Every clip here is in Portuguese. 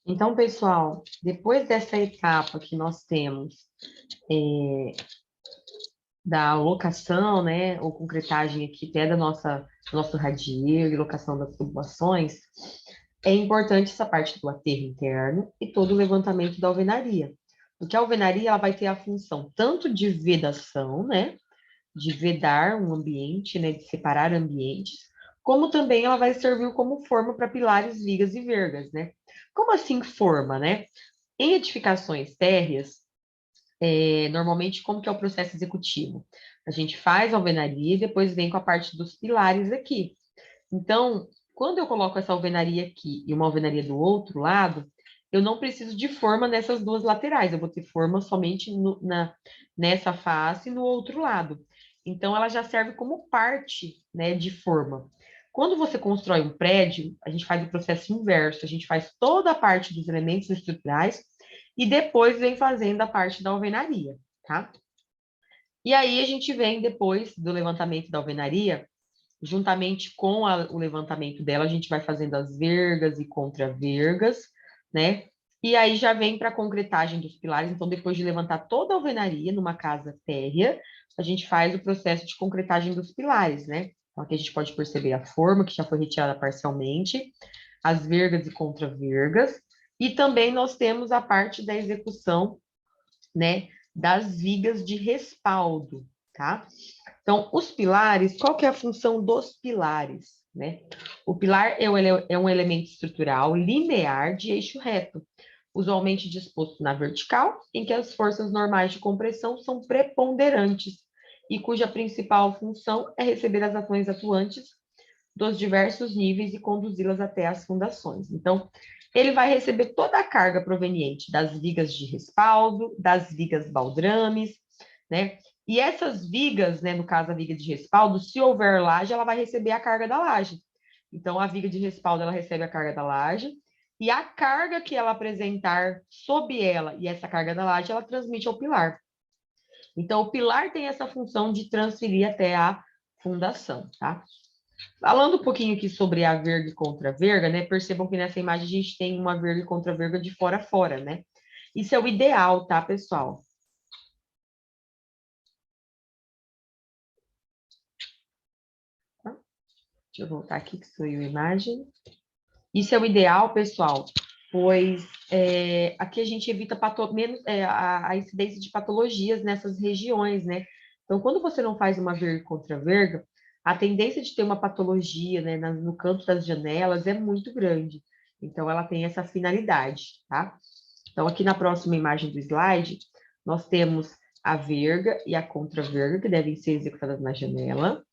Então, pessoal, depois dessa etapa que nós temos da locação, né, ou concretagem aqui até do nosso radieiro e locação das tubulações, é importante essa parte do aterro interno e todo o levantamento da alvenaria. Porque a alvenaria ela vai ter a função tanto de vedação, né, de vedar um ambiente, né, de separar ambientes, como também ela vai servir como forma para pilares, vigas e vergas, né? Como assim forma, né? Em edificações térreas, normalmente, como que é o processo executivo? A gente faz a alvenaria e depois vem com a parte dos pilares aqui. Então, quando eu coloco essa alvenaria aqui e uma alvenaria do outro lado, eu não preciso de forma nessas duas laterais, eu vou ter forma somente nessa face e no outro lado. Então, ela já serve como parte, né, de forma. Quando você constrói um prédio, a gente faz o processo inverso, a gente faz toda a parte dos elementos estruturais e depois vem fazendo a parte da alvenaria, tá? E aí a gente vem depois do levantamento da alvenaria, juntamente com o levantamento dela, a gente vai fazendo as vergas e contravergas, né? E aí já vem para a concretagem dos pilares. Então, depois de levantar toda a alvenaria numa casa térrea, a gente faz o processo de concretagem dos pilares, né? Então, aqui a gente pode perceber a forma, que já foi retirada parcialmente, as vergas e contravergas, e também nós temos a parte da execução, né, das vigas de respaldo, tá? Então, os pilares, qual que é a função dos pilares, né? O pilar é um elemento estrutural linear de eixo reto, usualmente disposto na vertical, em que as forças normais de compressão são preponderantes e cuja principal função é receber as ações atuantes dos diversos níveis e conduzi-las até as fundações. Então, ele vai receber toda a carga proveniente das vigas de respaldo, das vigas baldrames, né? E essas vigas, né, no caso a viga de respaldo, se houver laje, ela vai receber a carga da laje. Então, a viga de respaldo, ela recebe a carga da laje, e a carga que ela apresentar sob ela e essa carga da laje, ela transmite ao pilar. Então, o pilar tem essa função de transferir até a fundação, tá? Falando um pouquinho aqui sobre a verga e contra-verga, né? Percebam que nessa imagem a gente tem uma verga e contra-verga de fora a fora, né? Isso é o ideal, tá, pessoal? Tá? Deixa eu voltar aqui que saiu a imagem. Isso é o ideal, pessoal, pois aqui a gente evita menos, a incidência de patologias nessas regiões, né? Então, quando você não faz uma verga contra verga, a tendência de ter uma patologia, né, no canto das janelas é muito grande. Então, ela tem essa finalidade, tá? Então, aqui na próxima imagem do slide, nós temos a verga e a contra-verga, que devem ser executadas na janela.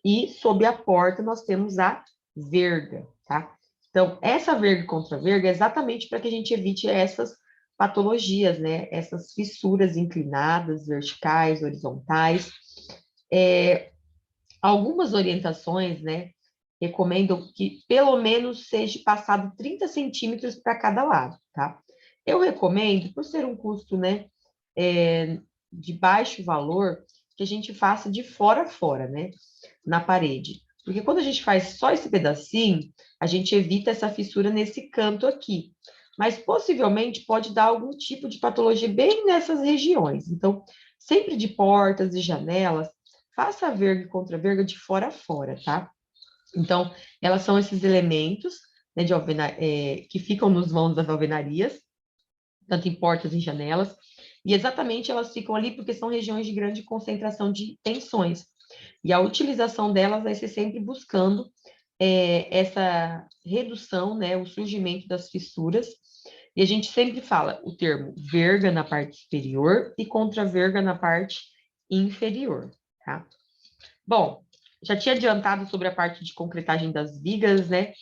E sob a porta, nós temos a verga, tá? Então, essa verga e contra-verga é exatamente para que a gente evite essas patologias, né? Essas fissuras inclinadas, verticais, horizontais. Algumas orientações, né? Recomendam que pelo menos seja passado 30 centímetros para cada lado, tá? Eu recomendo, por ser um custo, né, de baixo valor, que a gente faça de fora a fora, né, na parede. Porque quando a gente faz só esse pedacinho, a gente evita essa fissura nesse canto aqui. Mas possivelmente pode dar algum tipo de patologia bem nessas regiões. Então, sempre de portas e janelas, faça a verga e contra-verga de fora a fora, tá? Então, elas são esses elementos, né, que ficam nos vãos das alvenarias, tanto em portas e janelas, e exatamente elas ficam ali porque são regiões de grande concentração de tensões. E a utilização delas vai ser sempre buscando essa redução, né, o surgimento das fissuras. E a gente sempre fala o termo verga na parte superior e contra-verga na parte inferior, tá? Bom, já tinha adiantado sobre a parte de concretagem das vigas, né?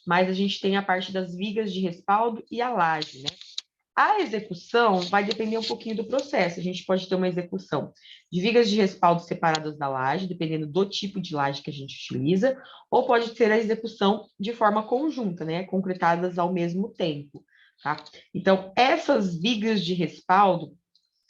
Mas a gente tem a parte das vigas de respaldo e a laje, né? A execução vai depender um pouquinho do processo. A gente pode ter uma execução de vigas de respaldo separadas da laje, dependendo do tipo de laje que a gente utiliza, ou pode ter a execução de forma conjunta, né? Concretadas ao mesmo tempo, tá? Então, essas vigas de respaldo,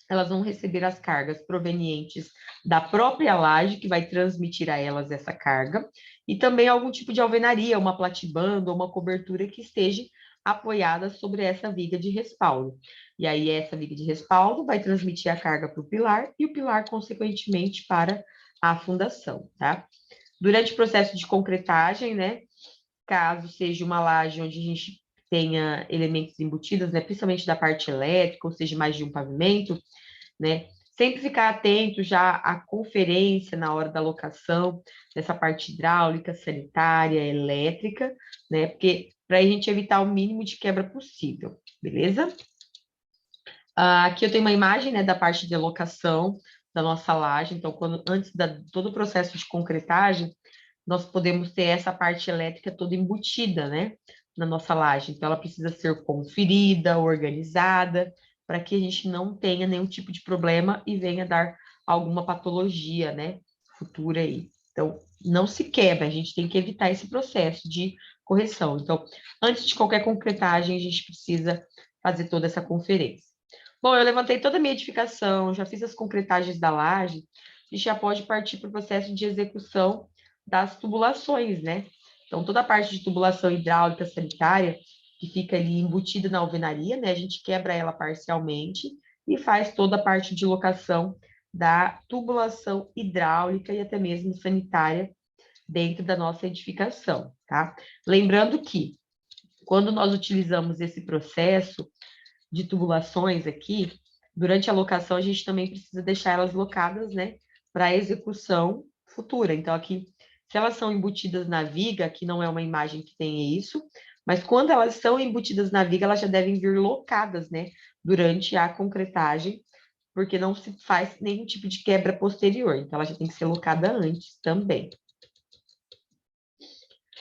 elas vão receber as cargas provenientes da própria laje, que vai transmitir a elas essa carga, e também algum tipo de alvenaria, uma platibanda ou uma cobertura que esteja apoiada sobre essa viga de respaldo. E aí, essa viga de respaldo vai transmitir a carga para o pilar e o pilar, consequentemente, para a fundação, tá? Durante o processo de concretagem, né, caso seja uma laje onde a gente tenha elementos embutidos, né, principalmente da parte elétrica, ou seja, mais de um pavimento, né, sempre ficar atento já à conferência na hora da locação, dessa parte hidráulica, sanitária, elétrica, né, porque para a gente evitar o mínimo de quebra possível, beleza? Aqui eu tenho uma imagem, né, da parte de locação da nossa laje, então, antes de todo o processo de concretagem, nós podemos ter essa parte elétrica toda embutida, né, na nossa laje. Então, ela precisa ser conferida, organizada, para que a gente não tenha nenhum tipo de problema e venha dar alguma patologia, né, futura aí. Então, não se quebra, a gente tem que evitar esse processo de correção. Então, antes de qualquer concretagem, a gente precisa fazer toda essa conferência. Bom, eu levantei toda a minha edificação, já fiz as concretagens da laje, e já pode partir para o processo de execução das tubulações, né? Então, toda a parte de tubulação hidráulica sanitária, que fica ali embutida na alvenaria, né? A gente quebra ela parcialmente e faz toda a parte de locação da tubulação hidráulica e até mesmo sanitária dentro da nossa edificação, tá? Lembrando que, quando nós utilizamos esse processo de tubulações aqui, durante a locação, a gente também precisa deixar elas locadas, né, para execução futura. Então, aqui, se elas são embutidas na viga, aqui não é uma imagem que tem isso, mas quando elas são embutidas na viga, elas já devem vir locadas, né, durante a concretagem, porque não se faz nenhum tipo de quebra posterior. Então, ela já tem que ser locada antes também.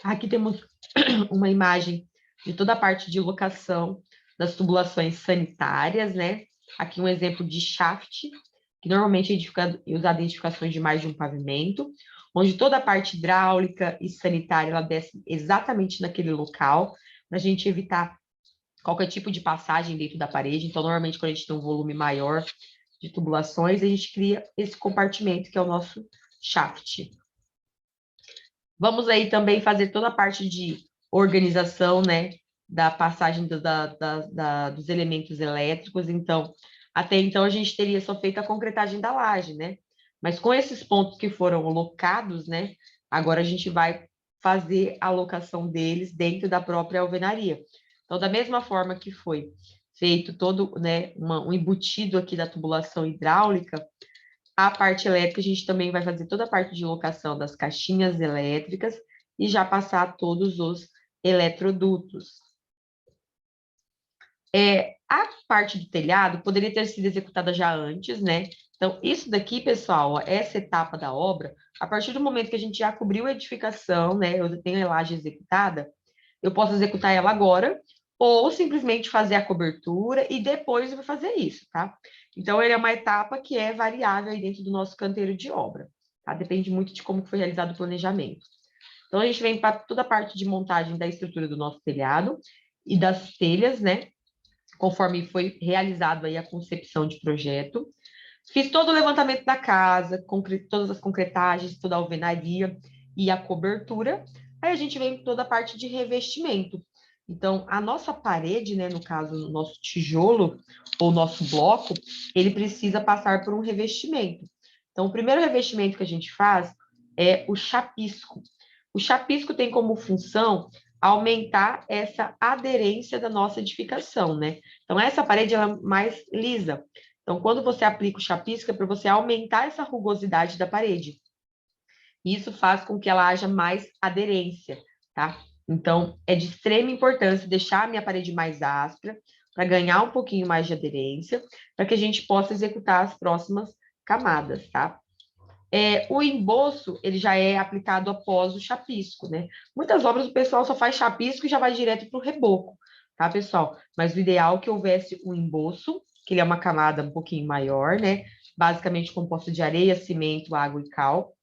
Aqui temos uma imagem de toda a parte de locação das tubulações sanitárias, né? Aqui um exemplo de shaft, que normalmente é usado em edificações de mais de um pavimento, onde toda a parte hidráulica e sanitária ela desce exatamente naquele local, para a gente evitar qualquer tipo de passagem dentro da parede. Então, normalmente, quando a gente tem um volume maior de tubulações, a gente cria esse compartimento que é o nosso shaft. Vamos aí também fazer toda a parte de organização, né, da passagem dos elementos elétricos. Então, até então a gente teria só feito a concretagem da laje, né? Mas com esses pontos que foram locados, né, agora a gente vai fazer a locação deles dentro da própria alvenaria. Então, da mesma forma que foi feito todo, né, um embutido aqui da tubulação hidráulica, a parte elétrica, a gente também vai fazer toda a parte de locação das caixinhas elétricas e já passar todos os eletrodutos. A parte do telhado poderia ter sido executada já antes, né? Então, isso daqui, pessoal, ó, essa etapa da obra, a partir do momento que a gente já cobriu a edificação, né? Eu tenho a laje executada, eu posso executar ela agora, ou simplesmente fazer a cobertura e depois eu vou fazer isso, tá? Então, ele é uma etapa que é variável aí dentro do nosso canteiro de obra, tá? Depende muito de como foi realizado o planejamento. Então, a gente vem para toda a parte de montagem da estrutura do nosso telhado e das telhas, né? Conforme foi realizado aí a concepção de projeto. Fiz todo o levantamento da casa, todas as concretagens, toda a alvenaria e a cobertura. Aí a gente vem com toda a parte de revestimento. Então, a nossa parede, né, no caso, o nosso tijolo ou nosso bloco, ele precisa passar por um revestimento. Então, o primeiro revestimento que a gente faz é o chapisco. O chapisco tem como função aumentar essa aderência da nossa edificação, né? Então, essa parede ela é mais lisa. Então, quando você aplica o chapisco, é para você aumentar essa rugosidade da parede. Isso faz com que ela haja mais aderência, tá? Então, é de extrema importância deixar a minha parede mais áspera, para ganhar um pouquinho mais de aderência, para que a gente possa executar as próximas camadas, tá? O emboço, ele já é aplicado após o chapisco, né? Muitas obras o pessoal só faz chapisco e já vai direto para o reboco, tá, pessoal? Mas o ideal é que houvesse um emboço, que ele é uma camada um pouquinho maior, né? Basicamente composto de areia, cimento, água e cal,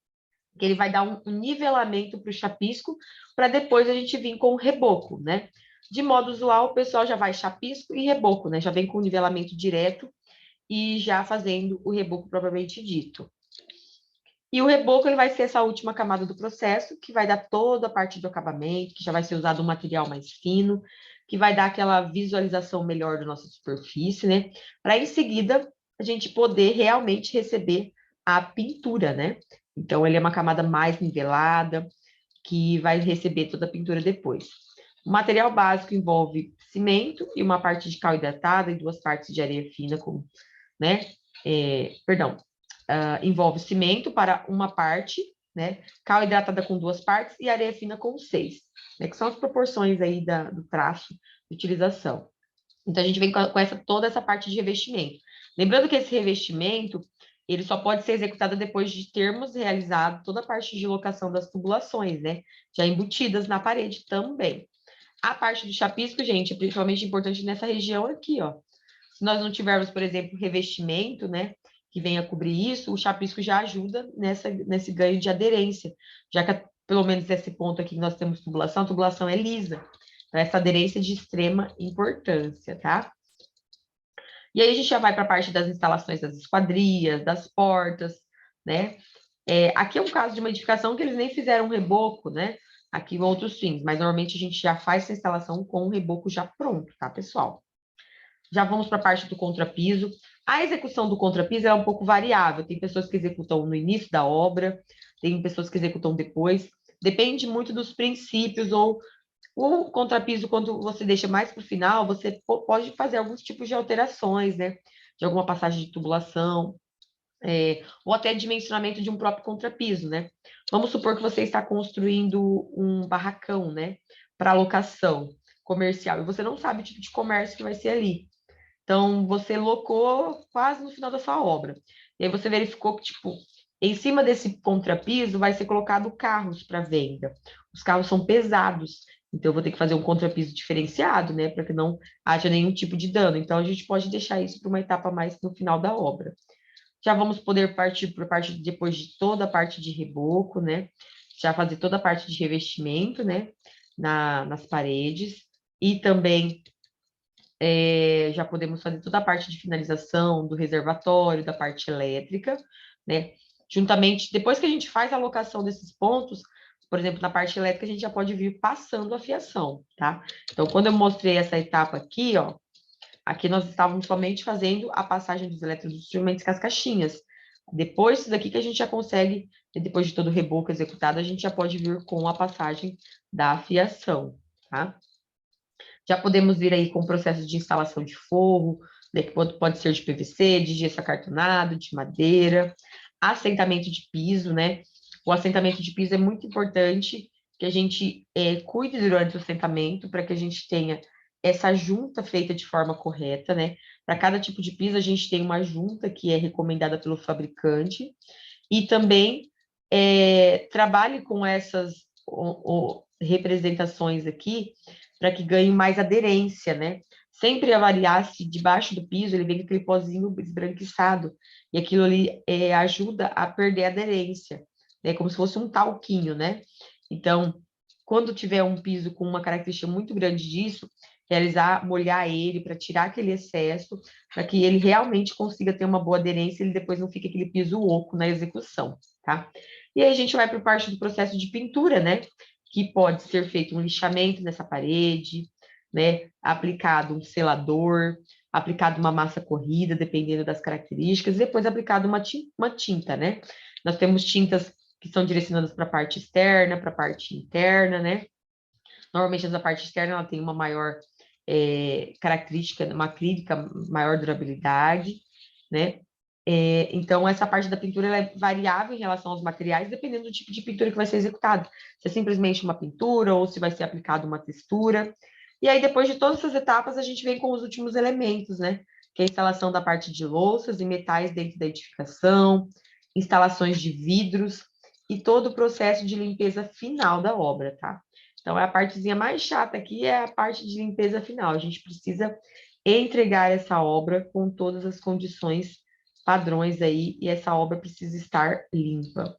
que ele vai dar um nivelamento para o chapisco, para depois a gente vir com o reboco, né? De modo usual, o pessoal já vai chapisco e reboco, né? Já vem com o nivelamento direto e já fazendo o reboco propriamente dito. E o reboco ele vai ser essa última camada do processo, que vai dar toda a parte do acabamento, que já vai ser usado um material mais fino, que vai dar aquela visualização melhor da nossa superfície, né? Para em seguida a gente poder realmente receber a pintura, né? Então, ele é uma camada mais nivelada, que vai receber toda a pintura depois. O material básico envolve cimento e uma parte de cal hidratada e duas partes de areia fina, com, né? Envolve cimento para uma parte, né? Cal hidratada com duas partes e areia fina com seis, né? Que são as proporções aí do traço de utilização. Então, a gente vem com toda essa parte de revestimento. Lembrando que esse revestimento, ele só pode ser executado depois de termos realizado toda a parte de locação das tubulações, né? Já embutidas na parede também. A parte do chapisco, gente, é principalmente importante nessa região aqui, ó. Se nós não tivermos, por exemplo, revestimento, né, que venha cobrir isso, o chapisco já ajuda nesse ganho de aderência, já que, pelo menos nesse ponto aqui que nós temos tubulação, a tubulação é lisa. Então, essa aderência é de extrema importância, tá? E aí a gente já vai para a parte das instalações das esquadrias, das portas, né? Aqui é um caso de uma edificação que eles nem fizeram um reboco, né? Aqui em outros fins, mas normalmente a gente já faz essa instalação com o reboco já pronto, tá, pessoal? Já vamos para a parte do contrapiso. A execução do contrapiso é um pouco variável. Tem pessoas que executam no início da obra, tem pessoas que executam depois. Depende muito dos princípios ou o contrapiso, quando você deixa mais para o final, você pode fazer alguns tipos de alterações, né? De alguma passagem de tubulação, ou até dimensionamento de um próprio contrapiso, né? Vamos supor que você está construindo um barracão, né? Para locação comercial, e você não sabe o tipo de comércio que vai ser ali. Então, você locou quase no final da sua obra. E aí você verificou que, tipo, em cima desse contrapiso vai ser colocado carros para venda. Os carros são pesados, então eu vou ter que fazer um contrapiso diferenciado, né, para que não haja nenhum tipo de dano. Então, a gente pode deixar isso para uma etapa mais no final da obra. Já vamos poder partir para a parte, depois de toda a parte de reboco, né, já fazer toda a parte de revestimento, né, nas paredes, e também já podemos fazer toda a parte de finalização do reservatório, da parte elétrica, né? Juntamente, depois que a gente faz a alocação desses pontos, por exemplo, na parte elétrica, a gente já pode vir passando a fiação, tá? Então, quando eu mostrei essa etapa aqui, ó, aqui nós estávamos somente fazendo a passagem dos eletroinstrumentos com as caixinhas. Depois disso daqui que a gente já consegue, depois de todo o reboco executado, a gente já pode vir com a passagem da fiação, tá? Já podemos vir aí com o processo de instalação de forro, né, que pode ser de PVC, de gesso acartonado, de madeira, assentamento de piso, né? O assentamento de piso é muito importante que a gente cuide durante o assentamento para que a gente tenha essa junta feita de forma correta, né? Para cada tipo de piso, a gente tem uma junta que é recomendada pelo fabricante e também trabalhe com essas representações aqui para que ganhe mais aderência, né? Sempre avaliar se debaixo do piso ele vem com aquele pozinho esbranquiçado, e aquilo ali ajuda a perder a aderência, né? Como se fosse um talquinho, né? Então, quando tiver um piso com uma característica muito grande disso, molhar ele para tirar aquele excesso, para que ele realmente consiga ter uma boa aderência e ele depois não fique aquele piso oco na execução, tá? E aí a gente vai para a parte do processo de pintura, né? Que pode ser feito um lixamento nessa parede, né? Aplicado um selador, aplicado uma massa corrida, dependendo das características, e depois aplicado uma tinta, né? Nós temos tintas que são direcionadas para a parte externa, para a parte interna, né? Normalmente, a parte externa ela tem uma maior característica, uma acrílica, maior durabilidade, né? Então, essa parte da pintura ela é variável em relação aos materiais, dependendo do tipo de pintura que vai ser executado. Se é simplesmente uma pintura ou se vai ser aplicada uma textura. E aí, depois de todas essas etapas, a gente vem com os últimos elementos, né? Que é a instalação da parte de louças e metais dentro da edificação, instalações de vidros e todo o processo de limpeza final da obra, tá? Então, a partezinha mais chata aqui é a parte de limpeza final. A gente precisa entregar essa obra com todas as condições padrões aí, e essa obra precisa estar limpa.